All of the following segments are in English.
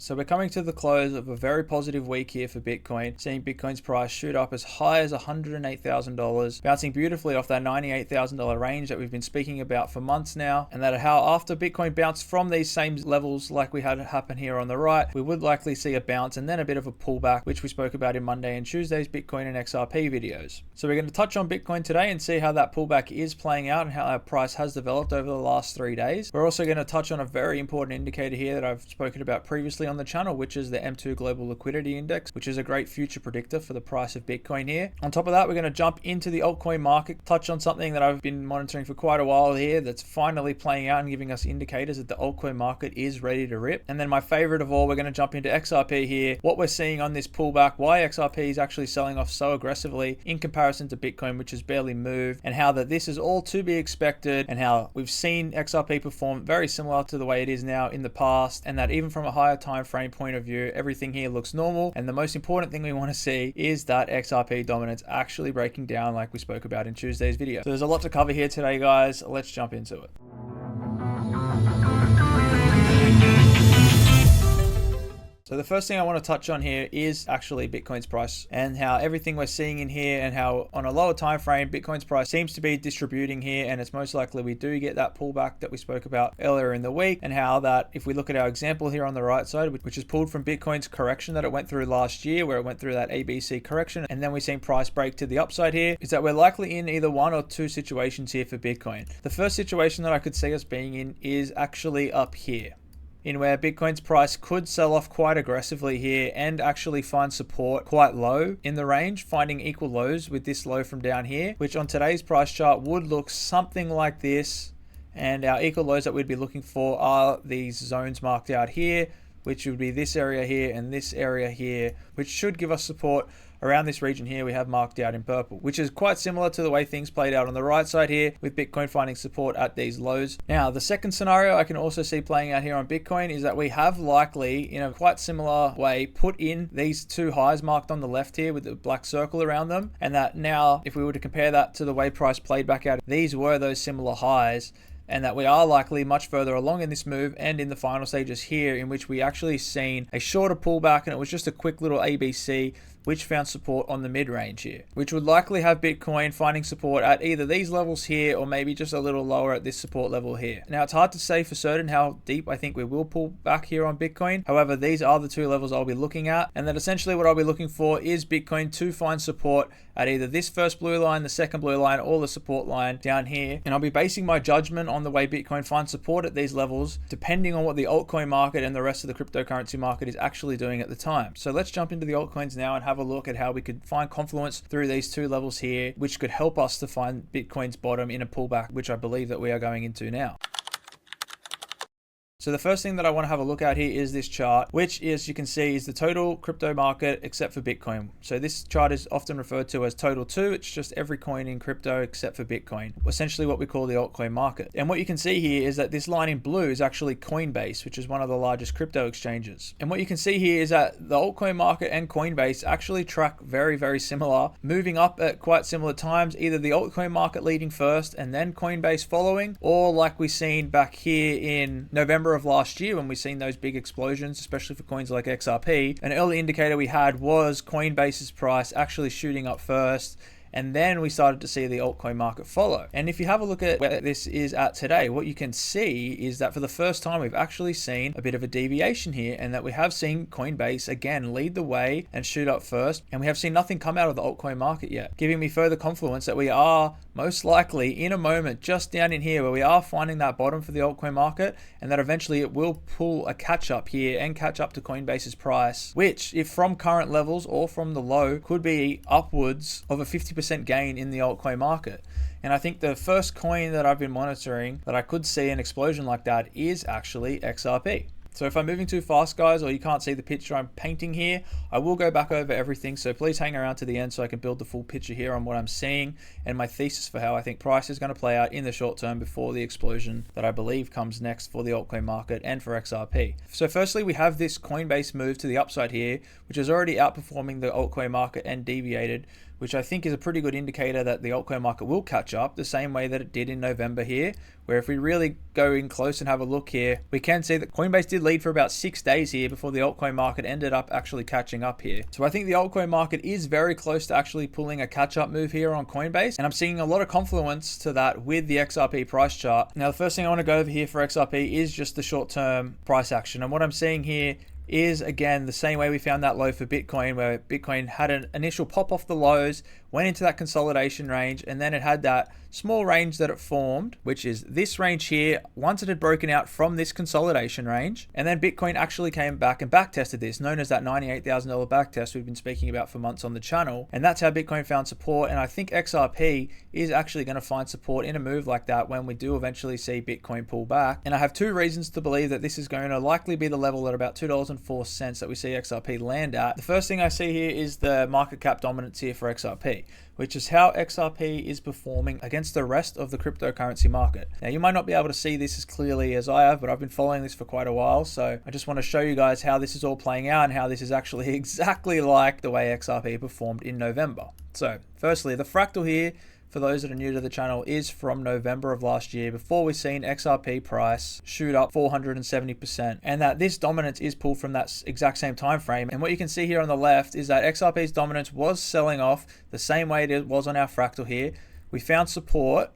So we're coming to the close of a very positive week here for Bitcoin, seeing Bitcoin's price shoot up as high as $108,000, bouncing beautifully off that $98,000 range that we've been speaking about for months now, and that how after Bitcoin bounced from these same levels like we had happen here on the right, we would likely see a bounce and then a bit of a pullback, which we spoke about in Monday and Tuesday's Bitcoin and XRP videos. So we're going to touch on Bitcoin today and see how that pullback is playing out and how our price has developed over the last 3 days. We're also going to touch on a very important indicator here that I've spoken about previously on the channel, which is the M2 Global Liquidity Index, which is a great future predictor for the price of Bitcoin here. On top of that, we're going to jump into the altcoin market, touch on something that I've been monitoring for quite a while here that's finally playing out and giving us indicators that the altcoin market is ready to rip. And then my favorite of all, we're going to jump into XRP here, what we're seeing on this pullback, why XRP is actually selling off so aggressively in comparison to Bitcoin, which has barely moved, and how that this is all to be expected, and how we've seen XRP perform very similar to the way it is now in the past, and that even from a higher time frame point of view, everything here looks normal. And the most important thing we want to see is that XRP dominance actually breaking down like we spoke about in Tuesday's video. So there's a lot to cover here today, guys. Let's jump into it. So the first thing I want to touch on here is actually Bitcoin's price and how everything we're seeing in here, and how on a lower time frame Bitcoin's price seems to be distributing here, and it's most likely we do get that pullback that we spoke about earlier in the week, and how that if we look at our example here on the right side, which is pulled from Bitcoin's correction that it went through last year, where it went through that ABC correction, and then we've seen price break to the upside here, is that we're likely in either one or two situations here for Bitcoin. The first situation that I could see us being in is actually up here, in where Bitcoin's price could sell off quite aggressively here and actually find support quite low in the range, finding equal lows with this low from down here, which on today's price chart would look something like this. And our equal lows that we'd be looking for are these zones marked out here, which would be this area here and this area here, which should give us support around this region here we have marked out in purple, which is quite similar to the way things played out on the right side here, with Bitcoin finding support at these lows. Now, the second scenario I can also see playing out here on Bitcoin is that we have likely, in a quite similar way, put in these two highs marked on the left here with the black circle around them, and that now, if we were to compare that to the way price played back out, these were those similar highs, and that we are likely much further along in this move and in the final stages here, in which we actually seen a shorter pullback, and it was just a quick little ABC which found support on the mid-range here, which would likely have Bitcoin finding support at either these levels here or maybe just a little lower at this support level here. Now, it's hard to say for certain how deep I think we will pull back here on Bitcoin. However, these are the two levels I'll be looking at, and that essentially what I'll be looking for is Bitcoin to find support at either this first blue line, the second blue line, or the support line down here. And I'll be basing my judgment on the way Bitcoin finds support at these levels, depending on what the altcoin market and the rest of the cryptocurrency market is actually doing at the time. So let's jump into the altcoins now and have a look at how we could find confluence through these two levels here, which could help us to find Bitcoin's bottom in a pullback, which I believe that we are going into now. So the first thing that I want to have a look at here is this chart, which, as you can see, is the total crypto market except for Bitcoin. So this chart is often referred to as total 2. It's just every coin in crypto except for Bitcoin, essentially what we call the altcoin market. And what you can see here is that this line in blue is actually Coinbase, which is one of the largest crypto exchanges. And what you can see here is that the altcoin market and Coinbase actually track very, very similar, moving up at quite similar times, either the altcoin market leading first and then Coinbase following, or like we seen back here in November of last year when we seen those big explosions, especially for coins like XRP. An early indicator we had was Coinbase's price actually shooting up first, and then we started to see the altcoin market follow. And if you have a look at where this is at today, what you can see is that for the first time we've actually seen a bit of a deviation here, and that we have seen Coinbase again lead the way and shoot up first, and we have seen nothing come out of the altcoin market yet, giving me further confluence that we are most likely in a moment just down in here where we are finding that bottom for the altcoin market, and that eventually it will pull a catch up here and catch up to Coinbase's price, which, if from current levels or from the low, could be upwards of a 50% gain in the altcoin market. And I think the first coin that I've been monitoring that I could see an explosion like that is actually XRP. So if I'm moving too fast, guys, or you can't see the picture I'm painting here, I will go back over everything. So please hang around to the end so I can build the full picture here on what I'm seeing and my thesis for how I think price is going to play out in the short term before the explosion that I believe comes next for the altcoin market and for XRP. So firstly, we have this Coinbase move to the upside here, which is already outperforming the altcoin market and deviated, which I think is a pretty good indicator that the altcoin market will catch up the same way that it did in November here, where if we really go in close and have a look here, we can see that Coinbase did lead for about 6 days here before the altcoin market ended up actually catching up here. So I think the altcoin market is very close to actually pulling a catch-up move here on Coinbase, and I'm seeing a lot of confluence to that with the XRP price chart. Now, the first thing I want to go over here for XRP is just the short-term price action, and what I'm seeing here is again the same way we found that low for Bitcoin, where Bitcoin had an initial pop off the lows, went into that consolidation range, and then it had that small range that it formed, which is this range here, once it had broken out from this consolidation range. And then Bitcoin actually came back and back tested this, known as that $98,000 back test we've been speaking about for months on the channel. And that's how Bitcoin found support. And I think XRP is actually going to find support in a move like that when we do eventually see Bitcoin pull back. And I have 2 reasons to believe that this is going to likely be the level at about $2.04 that we see XRP land at. The first thing I see here is the market cap dominance here for XRP, which is how XRP is performing against the rest of the cryptocurrency market. Now, you might not be able to see this as clearly as I have, but I've been following this for quite a while, so I just want to show you guys how this is all playing out and how this is actually exactly like the way XRP performed in November. So, firstly, the fractal here, for those that are new to the channel, is from November of last year, before we've seen XRP price shoot up 470%, and that this dominance is pulled from that exact same time frame. And what you can see here on the left is that XRP's dominance was selling off the same way it was on our fractal here. We found support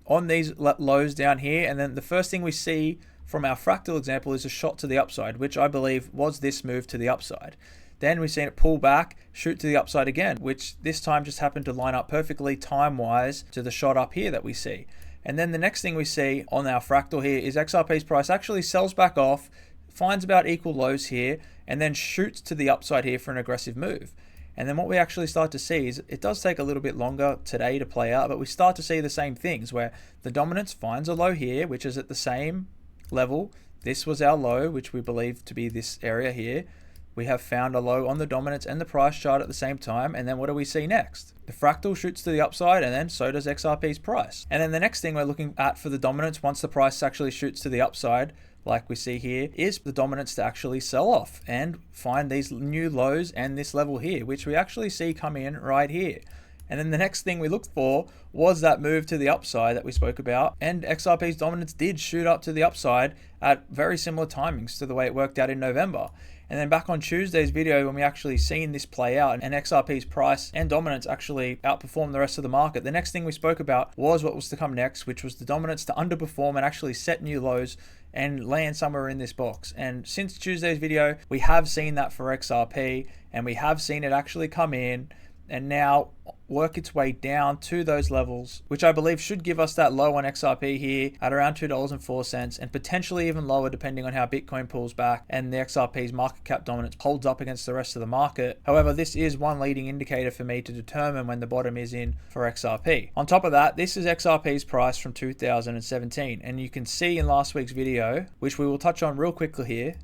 on these lows down here, and then the first thing we see from our fractal example is a shot to the upside, which I believe was this move to the upside. Then we've seen it pull back, shoot to the upside again, which this time just happened to line up perfectly time-wise to the shot up here that we see. And then the next thing we see on our fractal here is XRP's price actually sells back off, finds about equal lows here, and then shoots to the upside here for an aggressive move. And then what we actually start to see is it does take a little bit longer today to play out, but we start to see the same things where the dominance finds a low here, which is at the same level. This was our low, which we believe to be this area here. We have found a low on the dominance and the price chart at the same time. And then what do we see next? The fractal shoots to the upside, and then so does XRP's price. And then the next thing we're looking at for the dominance, once the price actually shoots to the upside, like we see here, is the dominance to actually sell off and find these new lows and this level here, which we actually see come in right here. And then the next thing we looked for was that move to the upside that we spoke about. And XRP's dominance did shoot up to the upside at very similar timings to the way it worked out in November. And then back on Tuesday's video, when we actually seen this play out and XRP's price and dominance actually outperformed the rest of the market, the next thing we spoke about was what was to come next, which was the dominance to underperform and actually set new lows and land somewhere in this box. And since Tuesday's video, we have seen that for XRP, and we have seen it actually come in and now work its way down to those levels, which I believe should give us that low on XRP here at around $2.04, and potentially even lower depending on how Bitcoin pulls back and the XRP's market cap dominance holds up against the rest of the market. However, this is one leading indicator for me to determine when the bottom is in for XRP. On top of that, this is XRP's price from 2017, and you can see in last week's video, which we will touch on real quickly here,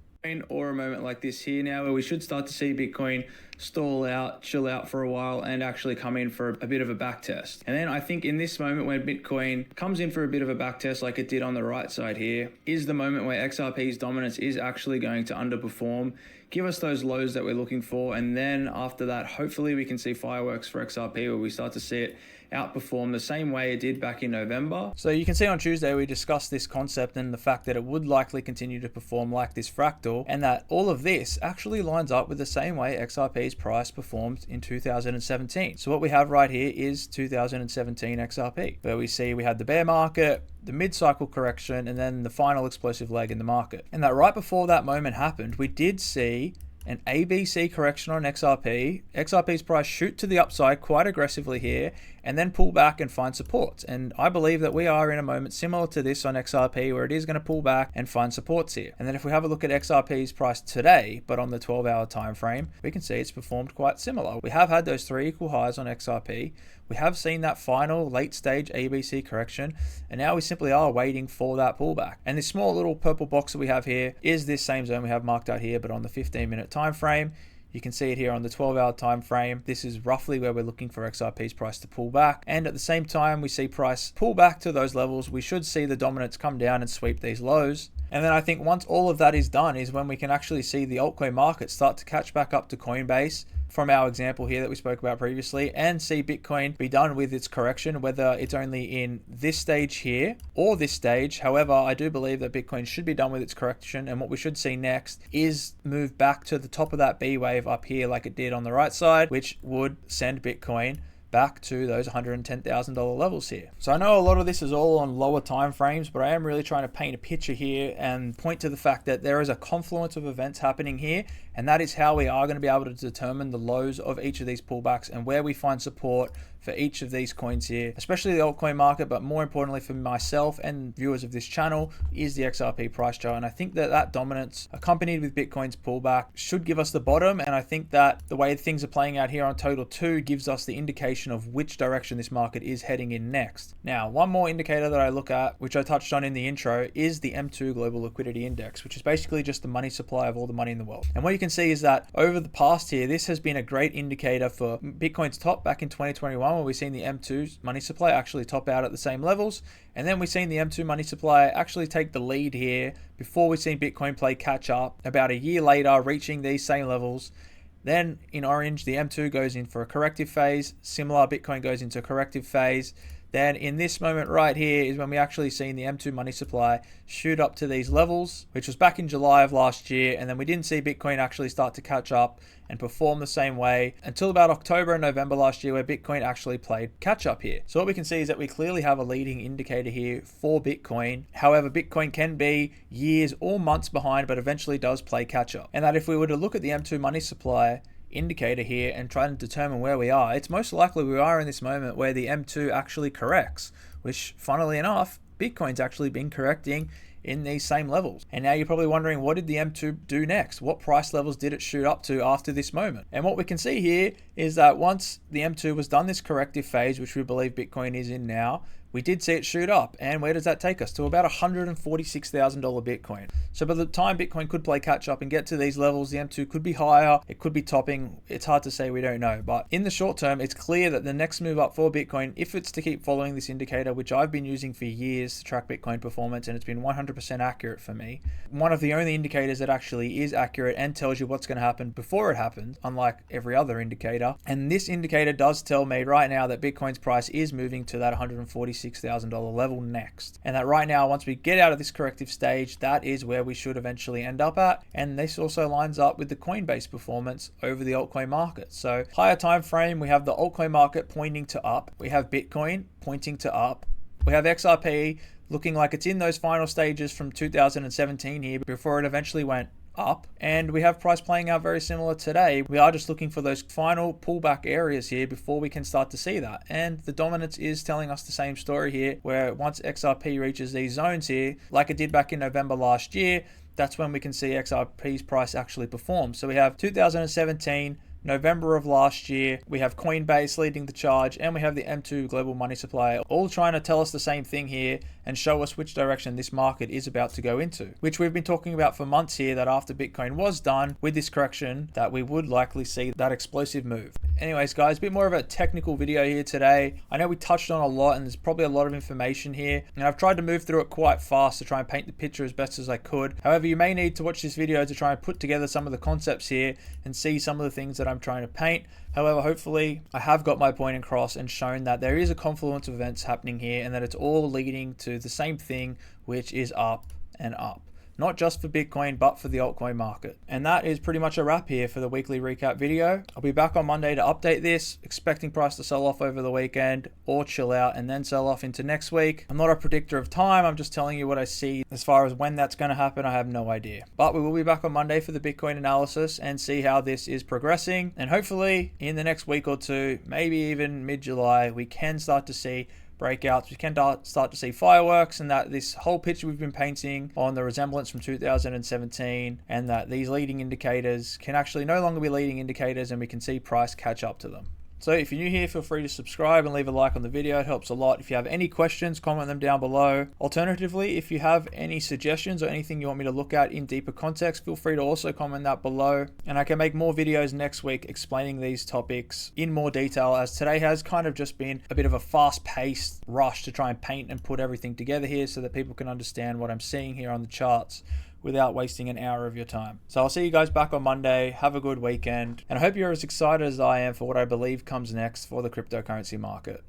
or a moment like this here now, where we should start to see Bitcoin stall out, chill out for a while, and actually come in for a bit of a back test. And then I think in this moment when Bitcoin comes in for a bit of a back test like it did on the right side here, is the moment where XRP's dominance is actually going to underperform, give us those lows that we're looking for, and then after that, hopefully we can see fireworks for XRP where we start to see it outperform the same way it did back in November. So you can see on Tuesday we discussed this concept and the fact that it would likely continue to perform like this fractal, and that all of this actually lines up with the same way XRP's price performed in 2017. So what we have right here is 2017 XRP, where we see we had the bear market, the mid-cycle correction, and then the final explosive leg in the market. And that right before that moment happened, we did see an ABC correction on XRP. XRP's price shoot to the upside quite aggressively here, and then pull back and find supports. And I believe that we are in a moment similar to this on XRP, where it is going to pull back and find supports here. And then if we have a look at XRP's price today, but on the 12-hour time frame, we can see it's performed quite similar. We have had those 3 equal highs on XRP. We have seen that final late stage ABC correction, and now we simply are waiting for that pullback. And this small little purple box that we have here is this same zone we have marked out here, but on the 15-minute time frame. You can see it here on the 12-hour time frame. This is roughly where we're looking for XRP's price to pull back. And at the same time we see price pull back to those levels, we should see the dominance come down and sweep these lows. And then I think once all of that is done is when we can actually see the altcoin market start to catch back up to Coinbase from our example here that we spoke about previously, and see Bitcoin be done with its correction, whether it's only in this stage here or this stage. However, I do believe that Bitcoin should be done with its correction, and what we should see next is move back to the top of that B wave up here like it did on the right side, which would send Bitcoin back to those $110,000 levels here. So I know a lot of this is all on lower time frames, but I am really trying to paint a picture here and point to the fact that there is a confluence of events happening here, and that is how we are going to be able to determine the lows of each of these pullbacks and where we find support for each of these coins here, especially the altcoin market, but more importantly for myself and viewers of this channel is the XRP price chart. And I think that that dominance accompanied with Bitcoin's pullback should give us the bottom, and I think that the way things are playing out here on total 2 gives us the indication of which direction this market is heading in next. Now, one more indicator that I look at, which I touched on in the intro, is the M2 Global Liquidity Index, which is basically just the money supply of all the money in the world. And what you can see is that over the past year, this has been a great indicator for Bitcoin's top back in 2021, where we've seen the M2 money supply actually top out at the same levels, and then we've seen the M2 money supply actually take the lead here before we've seen Bitcoin play catch up about a year later, reaching these same levels. Then in orange, the M2 goes in for a corrective phase. Similar, Bitcoin goes into a corrective phase. Then in this moment right here is when we actually seen the M2 money supply shoot up to these levels, which was back in July of last year. And then we didn't see Bitcoin actually start to catch up and perform the same way until about October and November last year, where Bitcoin actually played catch up here. So what we can see is that we clearly have a leading indicator here for Bitcoin. However, Bitcoin can be years or months behind, but eventually does play catch up. And that if we were to look at the M2 money supply indicator here and try to determine where we are, it's most likely we are in this moment where the M2 actually corrects, which funnily enough, Bitcoin's actually been correcting in these same levels. And now you're probably wondering, what did the M2 do next? What price levels did it shoot up to after this moment? And what we can see here is that once the M2 was done this corrective phase, which we believe Bitcoin is in now, we did see it shoot up. And where does that take us? To about $146,000 Bitcoin. So by the time Bitcoin could play catch up and get to these levels, the M2 could be higher, it could be topping. It's hard to say, we don't know. But in the short term, it's clear that the next move up for Bitcoin, if it's to keep following this indicator, which I've been using for years to track Bitcoin performance, and it's been 100% accurate for me, one of the only indicators that actually is accurate and tells you what's going to happen before it happens, unlike every other indicator. And this indicator does tell me right now that Bitcoin's price is moving to that $146,000 level next. And that right now, once we get out of this corrective stage, that is where we should eventually end up at. And this also lines up with the Coinbase performance over the altcoin market. So higher time frame, we have the altcoin market pointing to up. We have Bitcoin pointing to up. We have XRP looking like it's in those final stages from 2017 here before it eventually went up, and we have price playing out very similar today. We are just looking for those final pullback areas here before we can start to see that. And the dominance is telling us the same story here, where once XRP reaches these zones here, like it did back in November last year, that's when we can see XRP's price actually perform. So we have 2017, November of last year, we have Coinbase leading the charge, and we have the M2 global money supply, all trying to tell us the same thing here and show us which direction this market is about to go into, which we've been talking about for months here, that after Bitcoin was done with this correction, that we would likely see that explosive move. Anyways, guys, a bit more of a technical video here today. I know we touched on a lot and there's probably a lot of information here, and I've tried to move through it quite fast to try and paint the picture as best as I could. However, you may need to watch this video to try and put together some of the concepts here and see some of the things that I'm trying to paint. However, hopefully I have got my point across and shown that there is a confluence of events happening here and that it's all leading to the same thing, which is up and up. Not just for Bitcoin, but for the altcoin market. And that is pretty much a wrap here for the weekly recap video. I'll be back on Monday to update this, expecting price to sell off over the weekend or chill out and then sell off into next week. I'm not a predictor of time. I'm just telling you what I see. As far as when that's going to happen, I have no idea. But we will be back on Monday for the Bitcoin analysis and see how this is progressing. And hopefully in the next week or two, maybe even mid-July, we can start to see breakouts. We can start to see fireworks, and that this whole picture we've been painting on the resemblance from 2017, and that these leading indicators can actually no longer be leading indicators and we can see price catch up to them. So if you're new here, feel free to subscribe and leave a like on the video. It helps a lot. If you have any questions, comment them down below. Alternatively, if you have any suggestions or anything you want me to look at in deeper context, feel free to also comment that below. And I can make more videos next week explaining these topics in more detail, as today has kind of just been a bit of a fast-paced rush to try and paint and put everything together here so that people can understand what I'm seeing here on the charts without wasting an hour of your time. So I'll see you guys back on Monday. Have a good weekend. And I hope you're as excited as I am for what I believe comes next for the cryptocurrency market.